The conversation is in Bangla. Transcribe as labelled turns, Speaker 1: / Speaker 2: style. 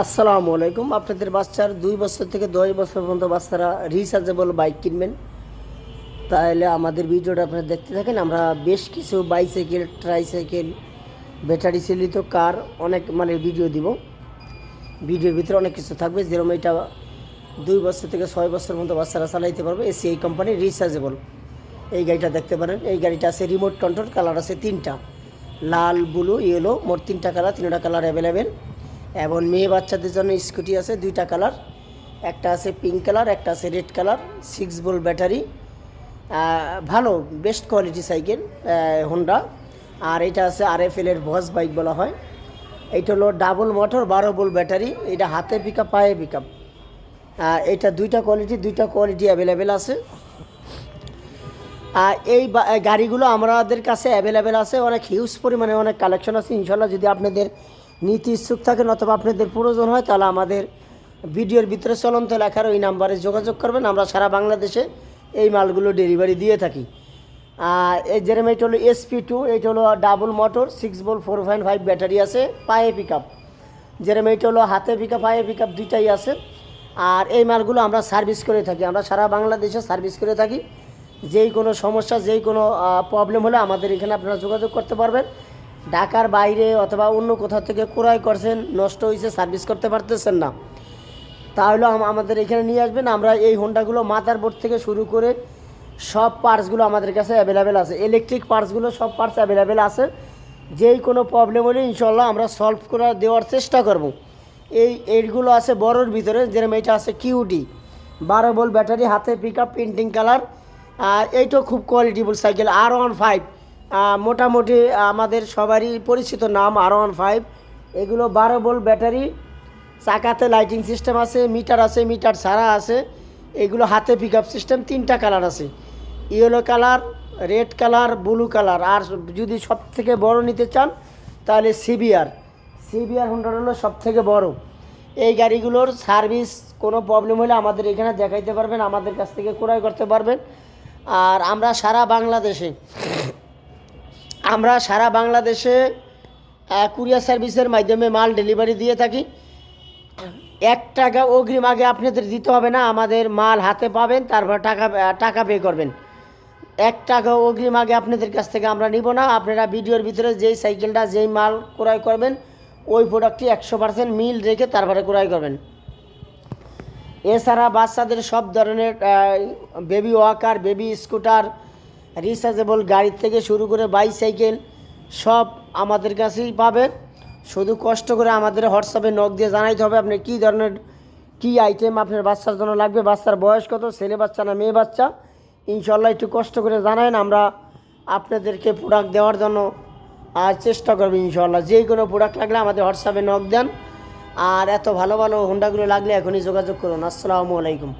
Speaker 1: আসসালামু আলাইকুম। আপনাদের বাচ্চার 2 বছর থেকে 10 বছর পর্যন্ত বাচ্চারা রিচার্জেবল বাইক কিনবেন, তাহলে আমাদের ভিডিওটা আপনারা দেখতে থাকেন। আমরা বেশ কিছু বাইসাইকেল, ট্রাইসাইকেল, ব্যাটারি চালিত কার অনেক মানের ভিডিও দিব। ভিডিওর ভিতরে অনেক কিছু থাকবে, যেরকম এটা 2 বছর থেকে 6 বছর পর্যন্ত বাচ্চারা চালাইতে পারবে। এই কোম্পানির রিচার্জেবল এই গাড়িটা দেখতে পারেন। এই গাড়িটা আছে রিমোট কন্ট্রোল, কালার আছে 3টা, লাল, ব্লু, ইয়েলো, মোট 3টা কালার। 3টা কালার অ্যাভেলেবেল। এবং মেয়ে বাচ্চাদের জন্য স্কুটি আছে 2টা কালার, একটা আছে পিঙ্ক কালার, একটা আছে রেড কালার। 6 ভোল্ট ব্যাটারি, ভালো বেস্ট কোয়ালিটি সাইকেল হোন্ডা। আর এটা আছে RFL এর বস বাইক বলা হয়। এইটা হলো ডাবল মোটর, 12 ভোল্ট ব্যাটারি। এটা হাতে পিক আপ, পায়ে পিক আপ। এটা 2টা কোয়ালিটি অ্যাভেলেবেল আছে। এই গাড়িগুলো আমাদের কাছে অ্যাভেলেবেল আছে, অনেক হিউজ পরিমাণে অনেক কালেকশন আছে। ইনশাল্লাহ যদি আপনাদের নীতি ইচ্ছুক থাকেন অথবা আপনাদের প্রয়োজন হয়, তাহলে আমাদের ভিডিওর ভিতরে চলন্ত লেখার ওই নাম্বারে যোগাযোগ করবেন। আমরা সারা বাংলাদেশে এই মালগুলো ডেলিভারি দিয়ে থাকি। যেরকম এটা হলো SP2, এটা হলো ডাবল মোটর, 6 ভোল্ট 4.5 ব্যাটারি আছে, পায়ে পিক আপ। যেরকম এটা হলো হাতে পিক আপ, পায়ে পিক আপ, দুইটাই আছে। আর এই মালগুলো আমরা সার্ভিস করে থাকি, আমরা সারা বাংলাদেশে সার্ভিস করে থাকি। যেই কোনো সমস্যা, যেই কোনো প্রবলেম হলে আমাদের এখানে আপনারা যোগাযোগ করতে পারবেন। ঢাকার বাইরে অথবা অন্য কোথাও থেকে ক্রয় করছেন, নষ্ট হয়েছে, সার্ভিস করতে পারতেছেন না, তাহলে আমাদের এখানে নিয়ে আসবেন। আমরা এই হোন্ডাগুলো মাদারবোর্ড থেকে শুরু করে সব পার্টসগুলো আমাদের কাছে অ্যাভেলেবেল আছে। ইলেকট্রিক পার্টসগুলো সব পার্টস অ্যাভেলেবেল আছে। যেই কোনো প্রবলেম হলে ইনশাল্লাহ আমরা সলভ করে দেওয়ার চেষ্টা করব। এইগুলো আছে বড়োর ভিতরে, যেরকম এটা আছে QD, 12 ভোল্ট ব্যাটারি, হাতে পিক আপ, পেন্টিং কালার। এইটাও খুব কোয়ালিটিফুল সাইকেল। R15 মোটামুটি আমাদের সবারই পরিচিত নাম, R15। এগুলো 12 ভোল্ট ব্যাটারি, চাকাতে লাইটিং সিস্টেম আছে, মিটার আছে, মিটার ছাড়া আছে। এগুলো হাতে পিক আপ সিস্টেম। 3টা কালার আছে, yellow colour, red colour, blue colour. আর যদি সব থেকে বড় নিতে চান তাহলে CBR হোন্ডা হলো সব থেকে বড়। এই গাড়িগুলোর সার্ভিস কোনো প্রবলেম হলে আমাদের এখানে দেখাইতে পারবেন, আমাদের কাছ থেকে ক্রয় করতে পারবেন। আর আমরা সারা বাংলাদেশে কুরিয়ার সার্ভিসের মাধ্যমে মাল ডেলিভারি দিয়ে থাকি। 1 টাকা অগ্রিম আগে আপনাদের দিতে হবে না, আমাদের মাল হাতে পাবেন, তারপর টাকা পে করবেন। 1 টাকা অগ্রিম আগে আপনাদের কাছ থেকে আমরা নিব না। আপনারা ভিডিওর ভিতরে যেই সাইকেলটা, যেই মাল ক্রয় করবেন, ওই প্রোডাক্টটি 100% মিল রেখে তারপরে ক্রয় করবেন। এছাড়া বাচ্চাদের সব ধরনের baby walker, baby scooter, rechargeable গাড়ি থেকে শুরু করে বাইসাইকেল সব আমাদের কাছেই পাবেন। শুধু কষ্ট করে আমাদের হোয়াটসঅ্যাপে নক দিয়ে জানাইতে হবে আপনি কী ধরনের কী আইটেম আপনার বাচ্চার জন্য লাগবে, বাচ্চার বয়স কত, ছেলে বাচ্চা না মেয়ে বাচ্চা। ইনশাল্লাহ একটু কষ্ট করে জানায়েন, আমরা আপনাদেরকে প্রোডাক্ট দেওয়ার জন্য চেষ্টা করব ইনশাল্লাহ। যেই কোনো প্রোডাক্ট লাগলে আমাদের হোয়াটসঅ্যাপে নক দেন। আর এত ভালো ভালো হোন্ডাগুলো লাগলে এখনই যোগাযোগ করুন। আসসালামু আলাইকুম।